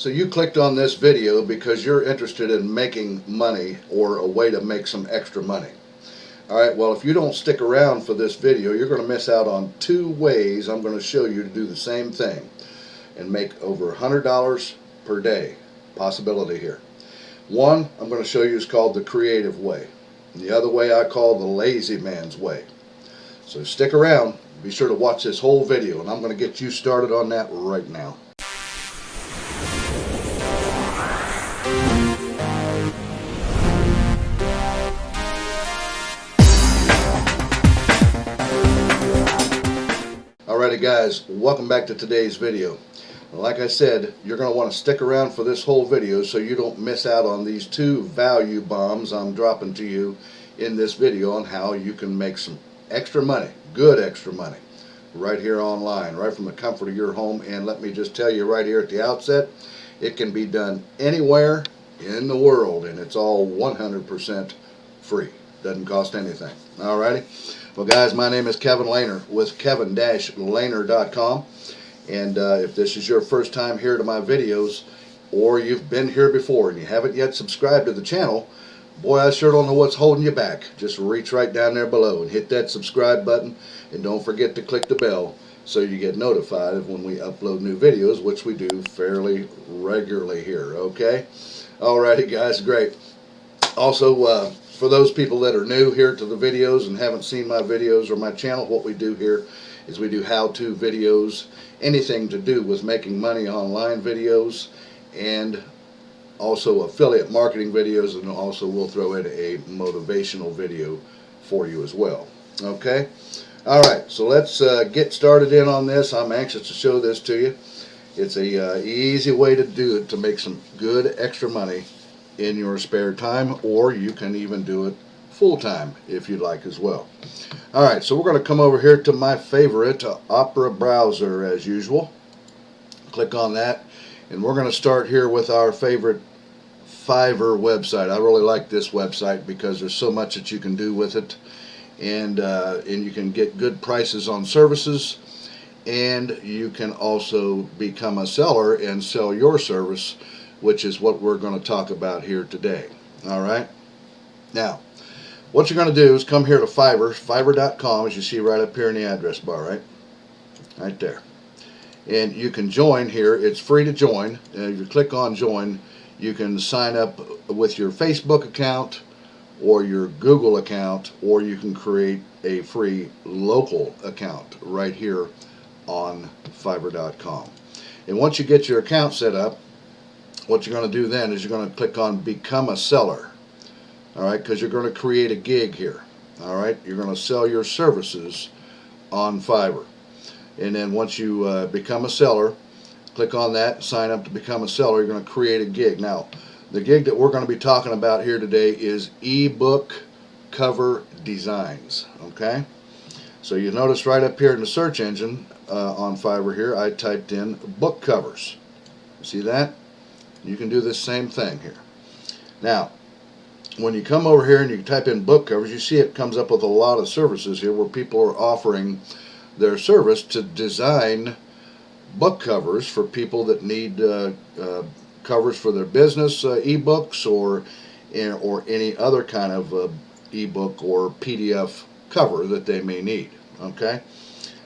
So you clicked on this video because you're interested in making money or a way to make some extra money. Alright, well, if you don't stick around for this video, you're going to miss out on 2 ways I'm going to show you to do the same thing and make over $100 per day. Possibility here. One I'm going to show you is called the creative way. And the other way I call the lazy man's way. So stick around. Be sure to watch this whole video, and I'm going to get you started on that right now. Alrighty guys, welcome back to today's video. Like I said, you're going to want to stick around for this whole video so you don't miss out on these 2 value bombs I'm dropping to you in this video on how you can make some extra money, good extra money, right here online, right from the comfort of your home. And let me just tell you right here at the outset, it can be done anywhere in the world, and it's all 100% free. Doesn't cost anything. Alrighty. Well guys, my name is Kevin Lehner with kevin-lehner.com, and if this is your first time here to my videos, or you've been here before and you haven't yet subscribed to the channel, boy, I sure don't know what's holding you back. Just reach right down there below and hit that subscribe button, and don't forget to click the bell so you get notified of when we upload new videos, which we do fairly regularly here, okay? Alrighty guys, great. Also, for those people that are new here to the videos and haven't seen my videos or my channel, what we do here is we do how-to videos, anything to do with making money online videos, and also affiliate marketing videos, and also we'll throw in a motivational video for you as well. Okay? Alright, so let's get started in on this. I'm anxious to show this to you. It's a easy way to do it to make some good extra money in your spare time, or you can even do it full-time if you'd like as well. Alright, so we're going to come over here to my favorite Opera browser as usual. Click on that, and we're going to start here with our favorite Fiverr website. I really like this website because there's so much that you can do with it, and you can get good prices on services, and you can also become a seller and sell your service, which is what we're going to talk about here today. Alright, now what you're going to do is come here to Fiverr, fiverr.com, as you see right up here in the address bar, right there. And you can join here. It's free to join. If you click on join, you can sign up with your Facebook account or your Google account, or you can create a free local account right here on fiverr.com. And once you get your account set up, what you're going to do then is you're going to click on become a seller. Alright, because you're going to create a gig here. Alright, you're going to sell your services on Fiverr. And then once you become a seller, click on that, sign up to become a seller, you're going to create a gig. Now, the gig that we're going to be talking about here today is ebook cover designs. Okay, so you notice right up here in the search engine on Fiverr here, I typed in book covers. See that? You can do the same thing here. Now, when you come over here and you type in book covers, you see it comes up with a lot of services here where people are offering their service to design book covers for people that need covers for their business ebooks or any other kind of ebook or PDF cover that they may need. Okay,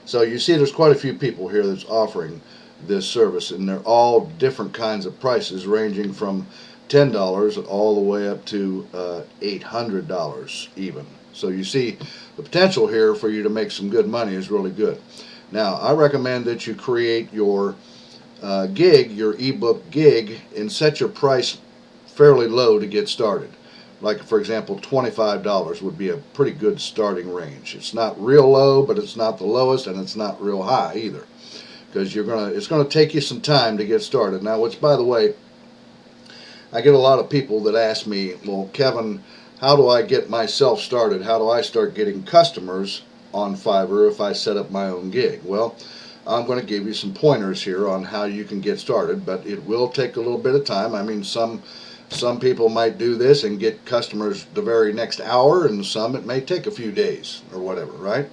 so you see there's quite a few people here that's offering this service, and they're all different kinds of prices, ranging from $10 all the way up to $800 even. So you see the potential here for you to make some good money is really good. Now I recommend that you create your gig, your ebook gig, and set your price fairly low to get started. Like for example, $25 would be a pretty good starting range. It's not real low, but it's not the lowest, and it's not real high either, because it's gonna take you some time to get started. Now, which by the way, I get a lot of people that ask me, well, Kevin, how do I get myself started? How do I start getting customers on Fiverr if I set up my own gig? Well, I'm going to give you some pointers here on how you can get started, but it will take a little bit of time. I mean, some people might do this and get customers the very next hour, and some it may take a few days or whatever, right?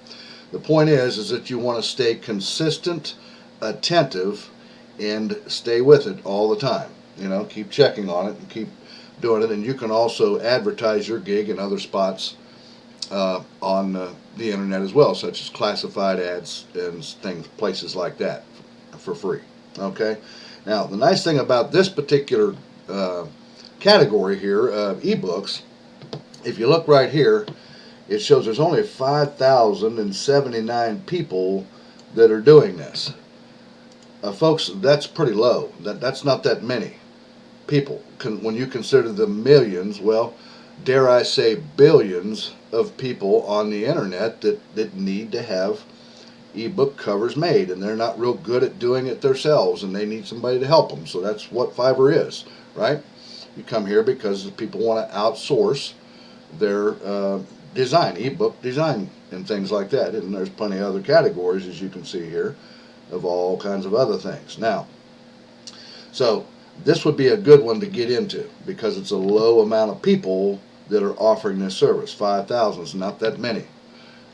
The point is that you want to stay consistent, attentive, and stay with it all the time. You know, keep checking on it and keep doing it. And you can also advertise your gig in other spots on the internet as well, such as classified ads and things, places like that, for free. Okay. Now, the nice thing about this particular category here of ebooks, if you look right here, it shows there's only 5,079 people that are doing this. Folks, that's pretty low. That's not that many people. When you consider the millions, well, dare I say billions of people on the internet that need to have ebook covers made, and they're not real good at doing it themselves, and they need somebody to help them. So that's what Fiverr is, right? You come here because people want to outsource their design, ebook design, and things like that. And there's plenty of other categories, as you can see here, of all kinds of other things. Now, so this would be a good one to get into because it's a low amount of people that are offering this service. 5,000 is not that many.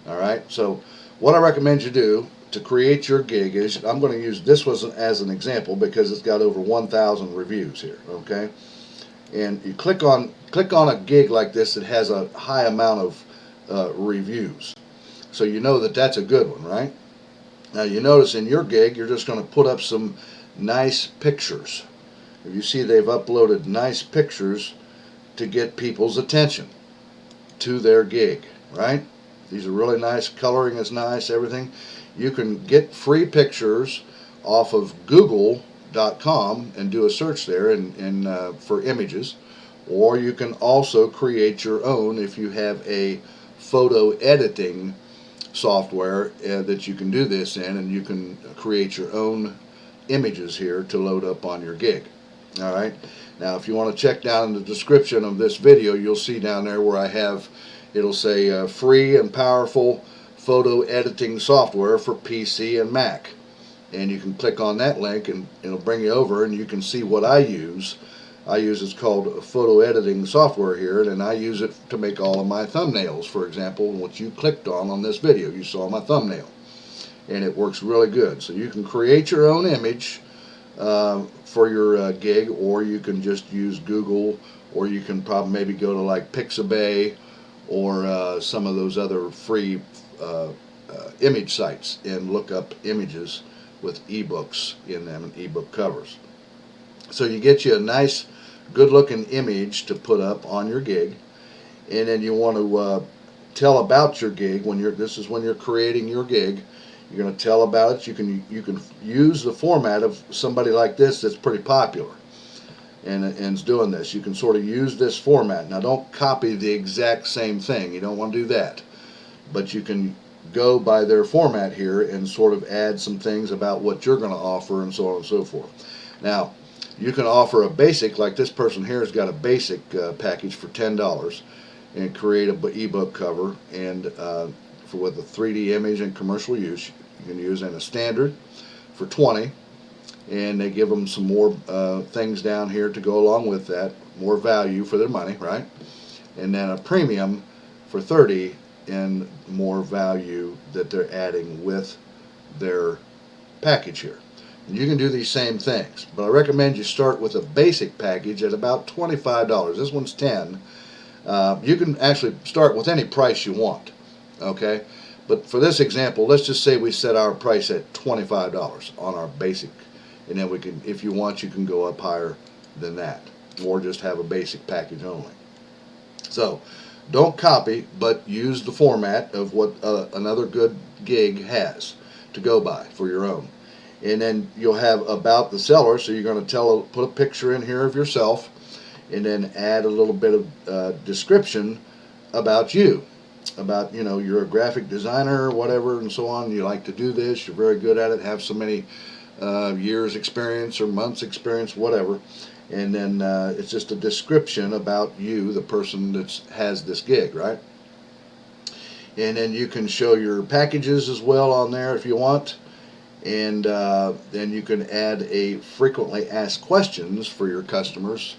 All right. So what I recommend you do to create your gig is, I'm going to use this one as an example because it's got over 1,000 reviews here. Okay. And you click on a gig like this that has a high amount of reviews, so you know that that's a good one, right? Now you notice in your gig you're just going to put up some nice pictures. You see they've uploaded nice pictures to get people's attention to their gig, right? These are really nice, coloring is nice, everything. You can get free pictures off of Google.com and do a search there for images, or you can also create your own if you have a photo editing software that you can do this in, and you can create your own images here to load up on your gig. All right. Now, if you want to check down in the description of this video, you'll see down there where it'll say free and powerful photo editing software for PC and Mac. And you can click on that link and it'll bring you over, and you can see what I use. It's called photo editing software here, and I use it to make all of my thumbnails. For example, what you clicked on this video, you saw my thumbnail, and it works really good. So you can create your own image for your gig, or you can just use Google, or you can probably maybe go to like Pixabay or some of those other free image sites and look up images with ebooks in them and ebook covers. So you get you a nice, good-looking image to put up on your gig, and then you want to tell about your gig this is when you're creating your gig. You're going to tell about it. You can use the format of somebody like this that's pretty popular and is doing this. You can sort of use this format. Now, don't copy the exact same thing. You don't want to do that, but you can go by their format here and sort of add some things about what you're going to offer and so on and so forth. Now, you can offer a basic, like this person here has got a basic package for $10 and create an ebook cover and with a 3D image and commercial use. You can use in a standard for $20, and they give them some more things down here to go along with that, more value for their money, right? And then a premium for $30 and more value that they're adding with their package here. And you can do these same things, but I recommend you start with a basic package at about $25. This one's $10. You can actually start with any price you want, okay? But for this example, let's just say we set our price at $25 on our basic, and then we can, if you want, you can go up higher than that, or just have a basic package only. So don't copy, but use the format of what another good gig has to go by for your own. And then you'll have about the seller, so you're going to put a picture in here of yourself, and then add a little bit of description about you, about, you know, you're a graphic designer or whatever and so on. You like to do this, you're very good at it, have so many years experience or months experience, whatever. And then it's just a description about you, the person that has this gig, right? And then you can show your packages as well on there if you want. And then you can add a frequently asked questions for your customers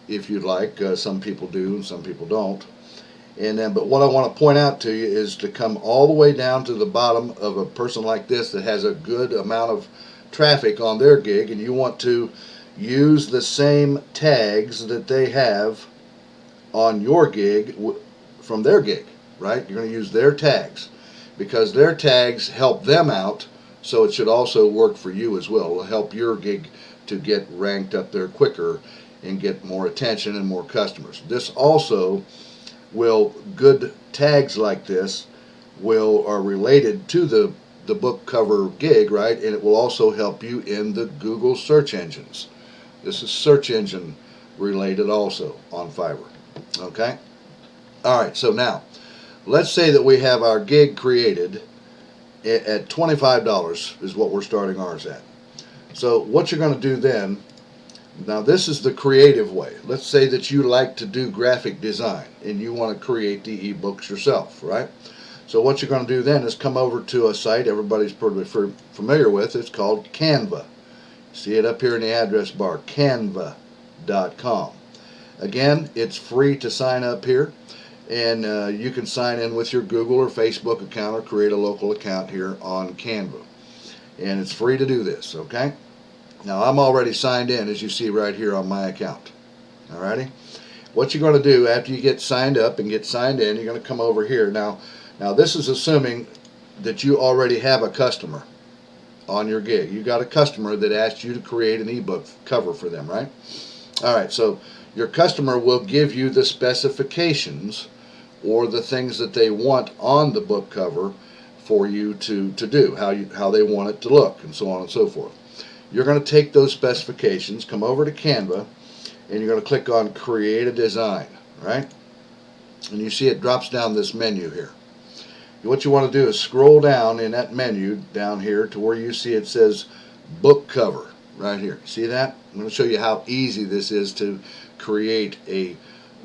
if you'd like. Some people do and some people don't. And then, but what I want to point out to you is to come all the way down to the bottom of a person like this that has a good amount of traffic on their gig, and you want to use the same tags that they have on your gig from their gig, right? You're going to use their tags because their tags help them out, so it should also work for you as well. It'll help your gig to get ranked up there quicker and get more attention and more customers. This also will, good tags like this are related to the book cover gig, right? And it will also help you in the Google search engines. This is search engine related also on Fiverr. Okay? Alright, so now, let's say that we have our gig created at $25 is what we're starting ours at. So what you're going to do then, now this is the creative way. Let's say that you like to do graphic design and you want to create the ebooks yourself, right? So what you're going to do then is come over to a site everybody's pretty familiar with. It's called Canva. See it up here in the address bar, canva.com. Again, it's free to sign up here, and you can sign in with your Google or Facebook account or create a local account here on Canva. And it's free to do this, okay? Now I'm already signed in, as you see right here on my account. Alrighty? What you're going to do after you get signed up and get signed in, you're going to come over here. Now this is assuming that you already have a customer on your gig. You got a customer that asked you to create an ebook cover for them, right? Alright, so your customer will give you the specifications or the things that they want on the book cover for you to do, how they want it to look, and so on and so forth. You're going to take those specifications, come over to Canva, and you're going to click on Create a Design, right? And you see it drops down this menu here. What you want to do is scroll down in that menu down here to where you see it says book cover right here. See that? I'm going to show you how easy this is to create a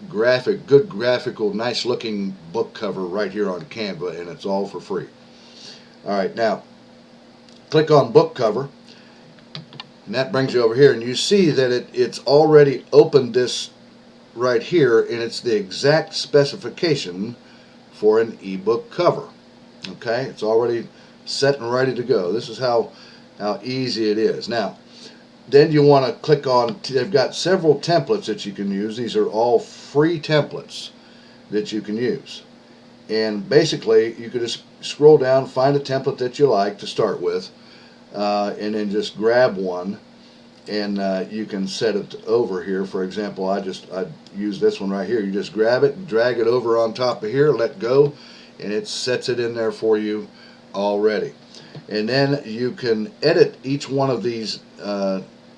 good graphical, nice looking book cover right here on Canva, and it's all for free. Alright, now click on book cover, and that brings you over here, and you see that it's already opened this right here, and it's the exact specification for an ebook cover. Okay, it's already set and ready to go. This is how easy it is. Now, then you want to click on, they've got several templates that you can use. These are all free templates that you can use. And basically, you can just scroll down, find a template that you like to start with, and then just grab one, and you can set it over here. For example, I use this one right here. You just grab it and drag it over on top of here, let go, and it sets it in there for you already. And then you can edit each one of these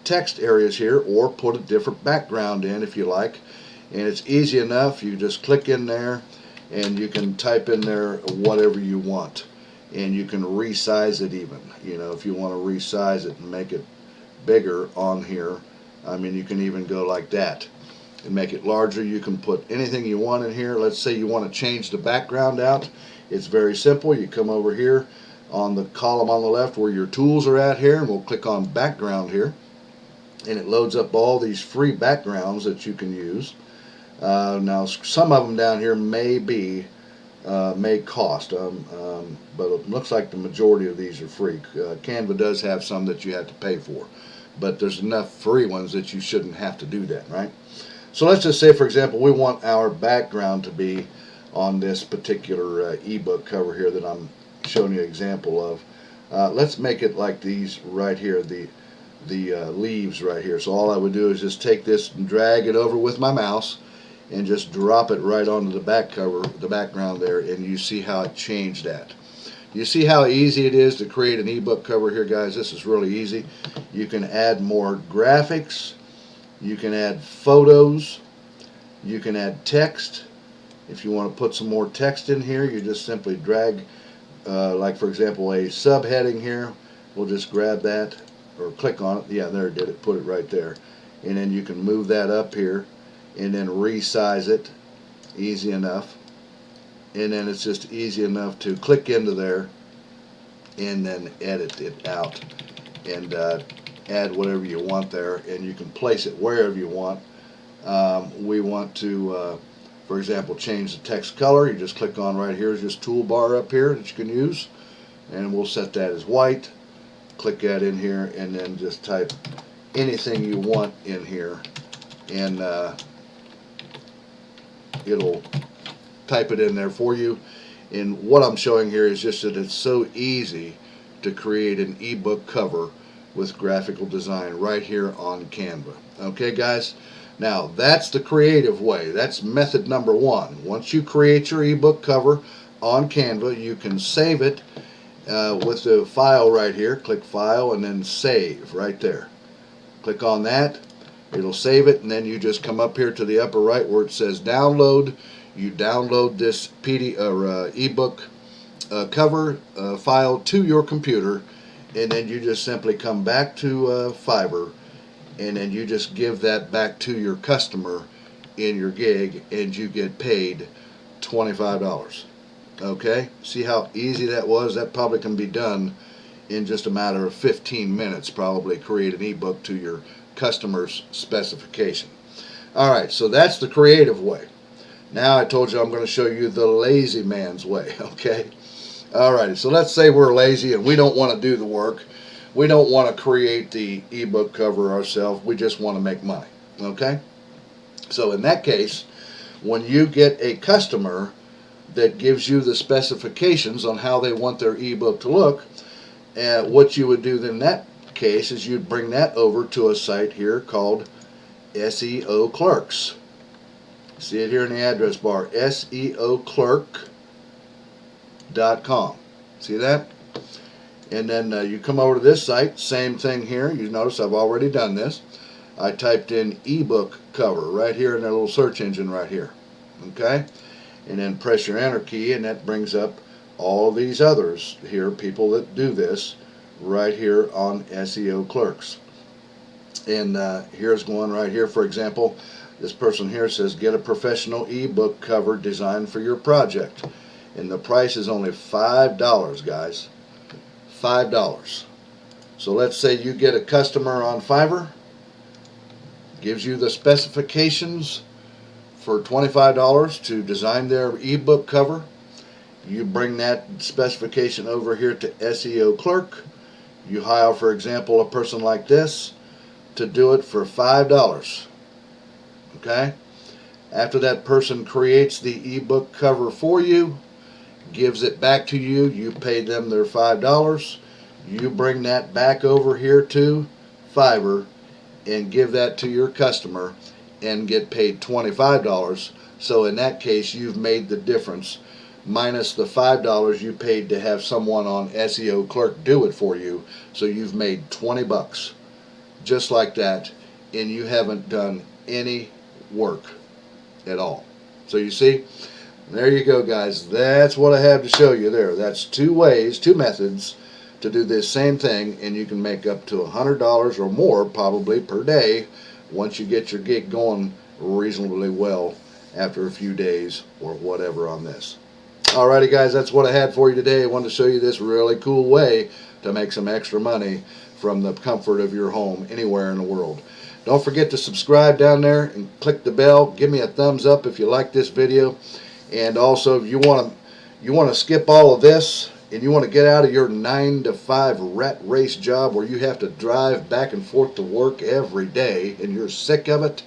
text areas here, or put a different background in if you like. And it's easy enough. You just click in there, and you can type in there whatever you want, and you can resize it even. You know, if you want to resize it and make it bigger on here, I mean, you can even go like that and make it larger. You can put anything you want in here. Let's say you want to change the background out. It's very simple. You come over here on the column on the left where your tools are at here, and we'll click on background here, and it loads up all these free backgrounds that you can use. Now some of them down here may cost, but it looks like the majority of these are free. Canva does have some that you have to pay for, but there's enough free ones that you shouldn't have to do that, right? So let's just say, for example, we want our background to be on this particular ebook cover here that I'm showing you an example of. Let's make it like these right here, the leaves right here. So all I would do is just take this and drag it over with my mouse and just drop it right onto the back cover, the background there, and you see how it changed that. You see how easy it is to create an ebook cover here, guys? This is really easy. You can add more graphics, you can add photos, you can add text. If you want to put some more text in here, you just simply drag, like for example, a subheading here. We'll just grab that or click on it. Yeah, there it did it. Put it right there. And then you can move that up here and then resize it. Easy enough. And then it's just easy enough to click into there and then edit it out and add whatever you want there, and you can place it wherever you want. We want to for example, change the text color. You just click on right here is this toolbar up here that you can use, and we'll set that as white. click that in here, and then just type anything you want in here, and it'll type it in there for you. And what I'm showing here is just that it's so easy to create an ebook cover with graphical design right here on Canva. Okay, guys? Now, that's the creative way. That's method number one. Once you create your ebook cover on Canva, you can save it with the file right here. Click File and then Save right there. Click on that. It'll save it, and then you just come up here to the upper right where it says Download. You download this ebook cover file to your computer, and then you just simply come back to Fiverr, and then you just give that back to your customer in your gig, and you get paid $25. Okay? See how easy that was? That probably can be done in just a matter of 15 minutes, probably create an ebook to your customer's specification. Alright, so that's the creative way. Now I told you I'm going to show you the lazy man's way, okay? Alrighty, so let's say we're lazy and we don't want to do the work. We don't want to create the ebook cover ourselves. We just want to make money, okay? So in that case, when you get a customer that gives you the specifications on how they want their ebook to look, what you would do in that case is you'd bring that over to a site here called SEO Clerks. See it here in the address bar, SEOclerk.com. See that? And then you come over to this site, same thing here. You notice I've already done this. I typed in ebook cover right here in that little search engine right here. Okay? And then press your enter key, and that brings up all these others here, people that do this right here on SEO Clerks. And here's one right here, for example. This person here says, get a professional ebook cover designed for your project. And the price is only $5, guys. $5. So let's say you get a customer on Fiverr, gives you the specifications for $25 to design their ebook cover. You bring that specification over here to SEO Clerk. You hire, for example, a person like this to do it for $5. Okay? After that person creates the ebook cover for you, gives it back to you, you pay them their $5. You bring that back over here to Fiverr and give that to your customer and get paid $25. So in that case, you've made the difference minus the $5 you paid to have someone on SEO Clerk do it for you. So you've made 20 bucks just like that, and you haven't done any work at all. So you see, there you go, guys. That's what I have to show you there. That's two ways, two methods to do this same thing, and you can make up to $100 or more probably per day once you get your gig going reasonably well after a few days or whatever on this. Alrighty, guys, that's what I had for you today. I wanted to show you this really cool way to make some extra money from the comfort of your home anywhere in the world. Don't forget to subscribe down there and click the bell. Give me a thumbs up if you like this video. And also, if you want to skip all of this and you want to get out of your 9-to-5 rat race job where you have to drive back and forth to work every day and you're sick of it,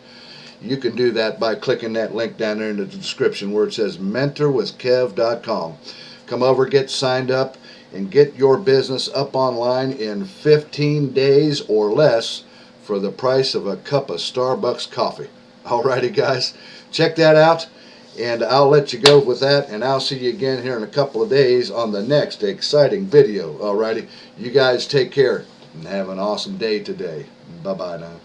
you can do that by clicking that link down there in the description where it says mentorwithkev.com. Come over, get signed up, and get your business up online in 15 days or less for the price of a cup of Starbucks coffee. Alrighty, guys, check that out, and I'll let you go with that, and I'll see you again here in a couple of days on the next exciting video. Alrighty, you guys take care and have an awesome day today. Bye-bye now.